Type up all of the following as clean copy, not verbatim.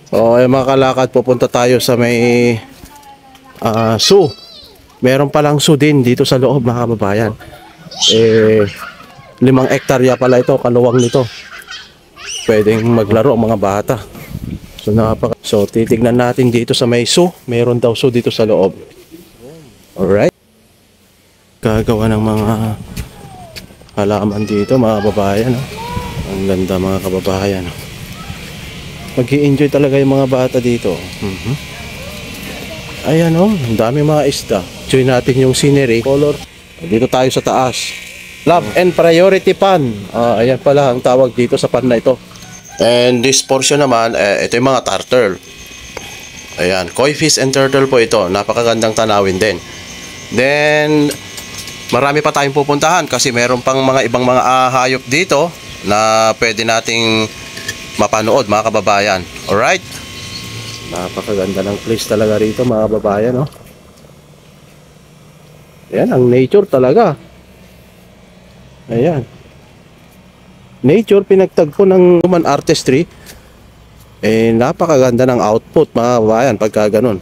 O ay mga kalakad, pupunta tayo sa may zoo. Meron palang zoo din dito sa loob mga kababayan. 5 hektarya pala ito, kaluwang nito. Pwedeng maglaro ang mga bata. So titignan natin dito sa may zoo. Meron daw zoo dito sa loob. Alright. Gagawa ng mga halaman dito mga kababayan. Ang ganda mga kababayan. Mag-i-enjoy talaga yung mga bata dito. Ayan ang dami mga isda. Enjoy natin yung scenery. Color. Dito tayo sa taas. Love and Priority Pan. Ayan pala ang tawag dito sa pan na ito. And this portion naman, ito yung mga turtle. Ayan, koi fish and turtle po ito. Napakagandang tanawin din. Then, marami pa tayong pupuntahan kasi meron pang mga ibang mga hayop dito na pwede nating mapanood mga kababayan. Alright? Napakaganda ng place talaga rito mga kababayan. Ayan, ang nature talaga. Ayan. Nature, pinagtagpo ng human artistry. Napakaganda ng output mga kababayan pagka ganun.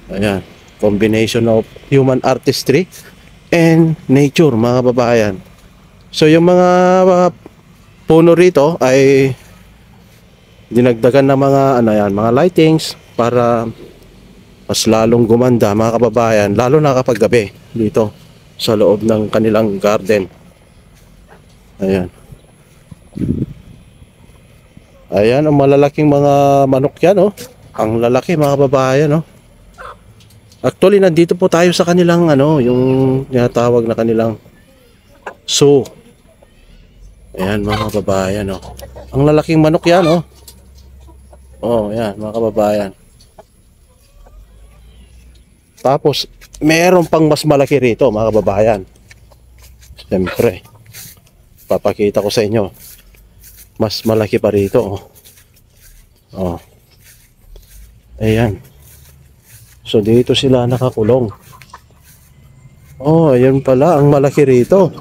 Ayan. Combination of human artistry and nature mga kababayan. So yung mga puno rito ay dinagdagan ng mga mga lightings para mas lalong gumanda mga kababayan, lalo na kapag gabi dito sa loob ng kanilang garden. Ayan. Ayan ang malalaking mga manok yan Ang lalaki mga kababayan Actually nandito po tayo sa kanilang yung tinatawag na kanilang zoo. Ayan mga kababayan Ang lalaking manok yan ayan mga kababayan. Tapos meron pang mas malaki rito mga kababayan. Siyempre papakita ko sa inyo. Mas malaki pa rito Ayan. So dito sila nakakulong. Ayan pala ang malaki rito.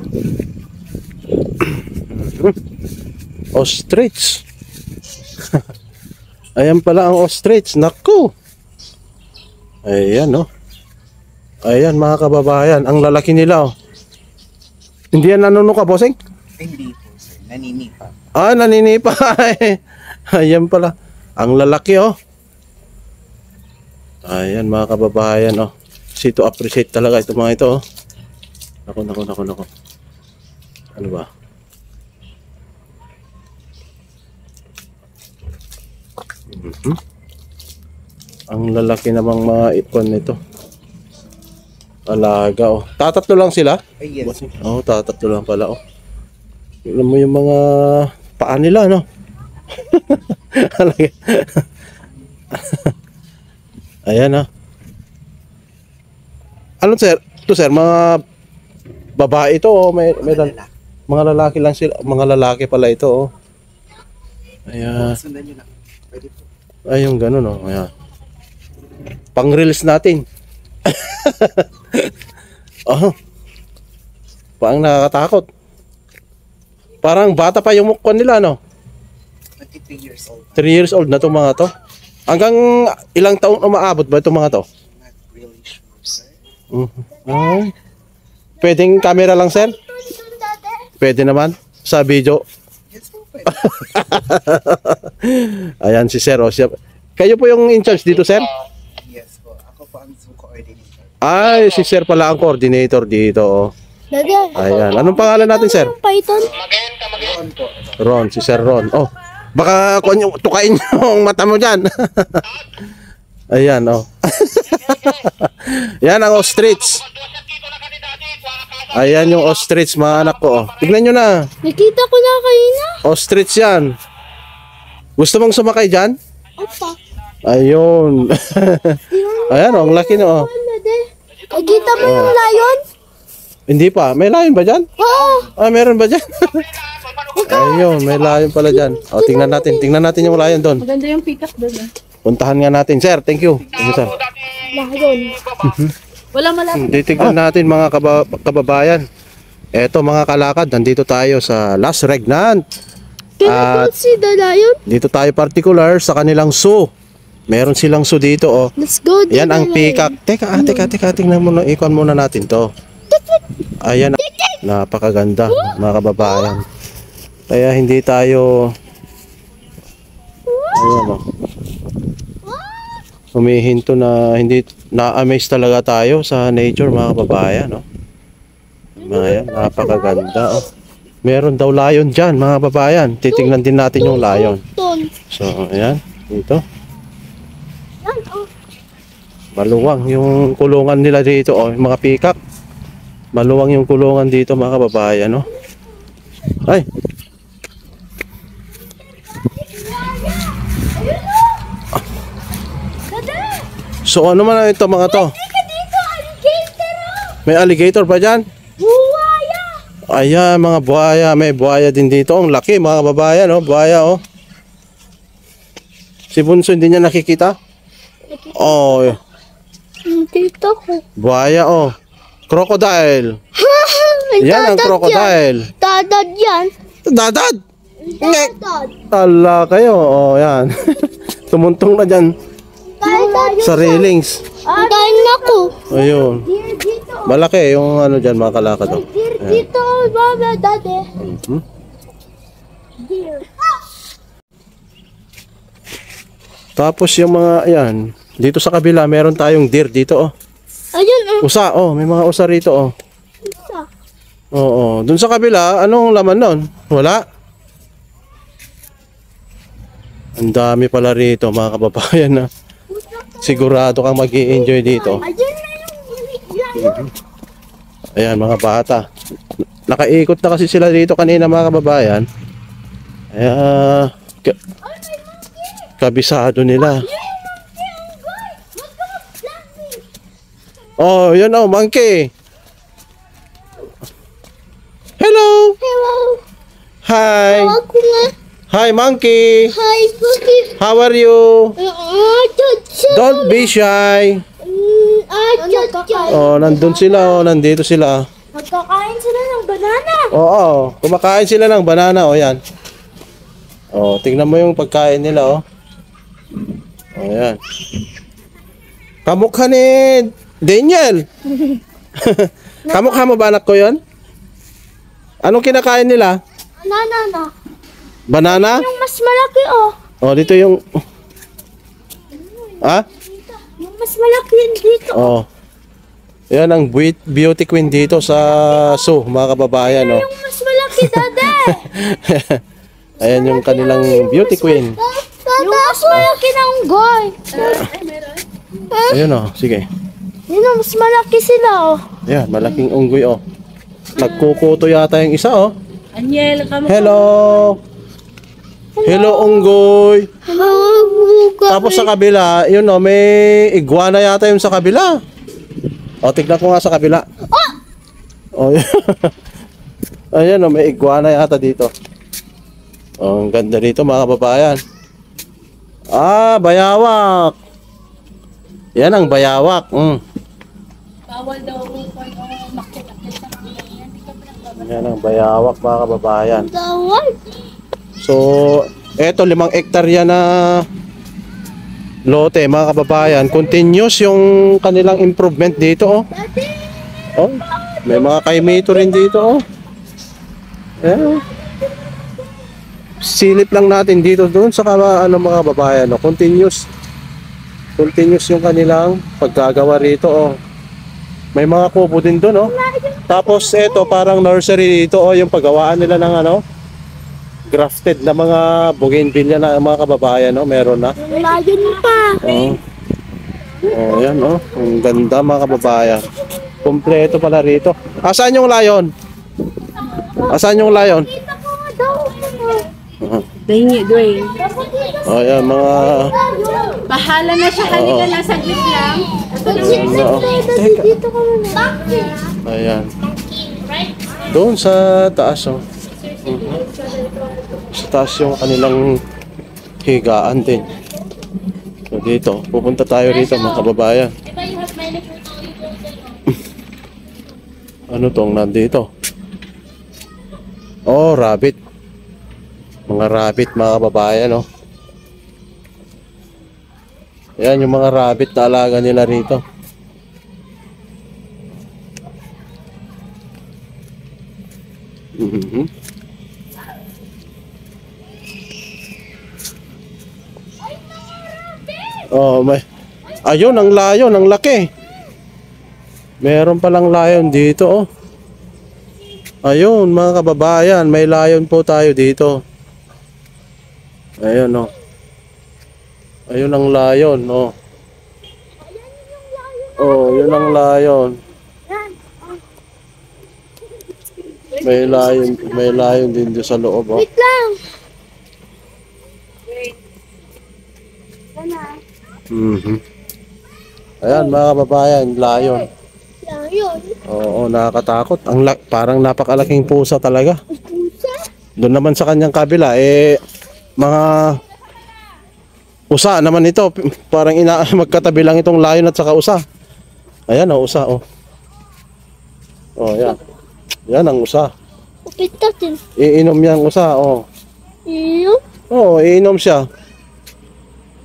Ostrich. Ayan pala ang ostrich. Naku. Ayan Ayan mga kababayan, ang lalaki nila Hindi yan nanunuka, bossing? Hindi po, sir. Naninipa. Naninipa. Ayan pala. Ang lalaki Ayan mga kababayan See to appreciate talaga itong mga ito Naku. Ano ba? Ang lalaki namang mga ipon nito. Alaga Tatatlo lang sila? Ay, yes. Tatatlo lang pala Tignan mo yung mga paa nila Ayan Ano sir? Ito sir, mga babae ito may mga lalaki lang sila. Mga lalaki pala ito Ayan. Sundan nyo na. Pwede po. Ay, yung ganun Ayan. Pang reels natin. Parang nakakatakot. Parang bata pa yung mukha nila 23 years old. 3 years old na itong mga to. Hanggang ilang taon umaabot ba itong mga to? Not really sure, sir. Pwedeng camera lang sir? Pwede naman sa video. Yes po, pwede. Ayan si sir Kayo po yung in charge dito sir? Yes po. Ako po ang zoo coordinator. Ay, si sir pala ang coordinator dito Ayan. Anong pangalan natin sir? Python. Ron po. Ron, si Sir Ron. Baka tukain yung mata mo dyan. Ayan Yan ang ostrich. Ayan yung ostrich mga anak ko Tignan nyo na. Nakita ko na kanina. Ostrich yan. Gusto mong sumakay dyan? Opa. Ayun. Ayan ang laki Nakita mo yung lion? Hindi pa. May lion ba dyan? Oo. Meron ba dyan? Ayun, may lion pala dyan. Tingnan natin yung lion doon. Maganda yung pick up doon Puntahan nga natin sir. Thank you sir. Lion. Wala malapit. Titignan natin mga kababayan. Eto mga kalakad, nandito tayo sa Las Regnant. Can I go At see the lion? dito tayo particular sa kanilang zoo. Meron silang zoo dito, oh. Let's go to Yan the ang lion. peacock. Teka, tingnan muna, ikon muna natin to. Ayan, napakaganda, mga kababayan. Kaya hindi tayo, ayan, oh. Humihinto na, hindi, na-amaze talaga tayo sa nature, mga kababayan, no? Ayan, napakaganda, oh. Meron daw lion dyan, mga kababayan. Titingnan din natin yung lion. Ton. So, ayan, dito. Yan, oh. Maluwang yung kulungan nila dito, oh, yung mga peacock. Maluwang yung kulungan dito, mga kababayan, no? Ay. So, ano man ito, mga to? Teka dito, alligator, oh. May alligator pa dyan? Buwaya. Ayan, mga buhaya. May buhaya din dito. Ang laki, mga kababayan, oh. Buhaya, oh. Si Bunso, hindi niya nakikita? Oh, Dito ko. buhaya, oh. Crocodile. Yan ang crocodile. Dadad yan. Dadad! Dadad. Ala kayo, oh, yan. Tumuntong na dyan Dadad. sa railings. Dahil ako. Ayun. Dear dito. Malaki yung ano dyan, mga kalakad, oh. Dear dito, mama, dade. Mhm. Dear. Tapos yung mga, ayan, dito sa kabila, meron tayong deer dito, oh. Ayun, oh. Usa, oh, may mga usa rito, oh. Isa. Oo, dun sa kabila, anong laman nun? Wala? Ang dami pala rito, mga kababayan, na sigurado kang mag-i-enjoy dito. Ayun na yung lion. Ayan, mga bata. Nakaikot na kasi sila dito kanina, mga kababayan. Kaya, kabisado nila. Oh, yun, oh, monkey. Hello! Hello. Hi! Tawag ko nga. Hi, monkey! Hi, bakit? How are you? Chacha. Don't be shy. Chacha. Oh, nandun sila, oh, nandito sila. Magkakain sila ng banana. Oo, kumakain sila ng banana, oh, yan. Oh, tingnan mo yung pagkain nila, oh. Oh, yan. Kamukha ni Daniel. Kamukha mo ba, anak ko yun? Anong kinakain nila? Banana. Banana? Yung mas malaki, oh. Oh, dito yung... Ah? Yung mas malaki yun dito. Oh. Yan ang beauty queen dito sa zoo, mga kababayan, oh. Yung mas malaki, dade. Ayan yung kanilang beauty queen. Yung mas malaki ng goy. Ayun, oh, sige. Yun, mas malaki sila, oh. Ayan, malaking unggoy, oh. Nagkukuto yata yung isa, oh. Anyel, kamu. Hello! Hello, unggoy! Tapos sa kabila, yun, oh, may iguana yata yung sa kabila. O, tignan ko nga sa kabila. Oh, yun. Ayan, oh, may iguana yata dito. Oh, ang ganda dito, mga kababayan. Ah, bayawak. Yan ang bayawak. Bawal daw kung makit-akit sa mga yan. Yan ang bayawak, mga kababayan. Bawal. So, eto 5 hektarya na lote, mga kababayan. Continuous yung kanilang improvement dito, oh. Oh, may mga kaimito rin dito, oh. Ayan, oh. Silip lang natin dito doon sa ano, mga kababayan, oh. Continuous yung kanilang paggagawa rito, oh. May mga kubo din doon, oh. Tapos eto parang nursery dito, oh, yung paggawaan nila ng ano, grafted na mga bougainvillea na mga kababayan, no? Meron na. Layon pa. Oh. Oh, yan, oh. Ang ganda, mga kababayan. Kompleto pala rito. Asan yung lion? Asan yung lion? Kita ko nga daw. Dahingi, Dwayne. Oh, yan, mga... Bahala na siya kanina lang, saglit lang. Oh, teka. Dito ko muna. Ayan. Doon sa taas, oh. Sa taas yung kanilang higaan din. So dito, pupunta tayo rito, mga kababayan. Ano tong nandito? Oh, rabbit. Mga rabbit, mga kababayan, no? Ayan, yung mga rabbit na alaga nila rito. Mhm. Oh, may... Ayun, ang layon, ang laki. Meron palang layon dito, oh. Ayun, mga kababayan, may layon po tayo dito. Ayun, oh. Ayun ang layon, oh. Oh, yun ang layon. May layon din doon sa loob, oh. Wait lang. Sana. Mhm. Ayan, mga kababayan, layon. Lang yun. Oo, nakakatakot. Parang napakalaking pusa talaga. Pusa. Doon naman sa kanyang kabila, mga usa naman ito. Parang magkatabi lang itong layon at saka usa. Ayan, oh, usa, oh. Oh, yan. Yan ang usa. Upit natin. Iinom yan usa, oh. Iyo. Oo, iinom siya.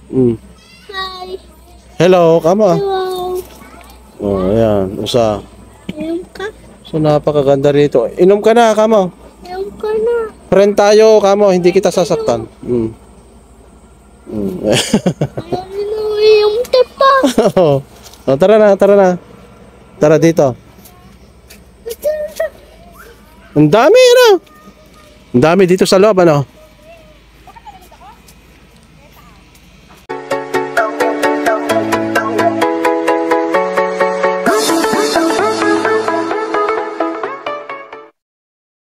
Mm. Hi. Hello, kama. Hello. Oh, ayan, usa. Ayun ka. So, napakaganda rito. Inom ka na, kama. Ayun ka na. Friend tayo, kamo, hindi kita sasaktan. Mm. Mm. Ano yung tepa? Oh, tara na, tara na. Tara dito. Ang dami, ano? Ang dami dito sa loob, ano?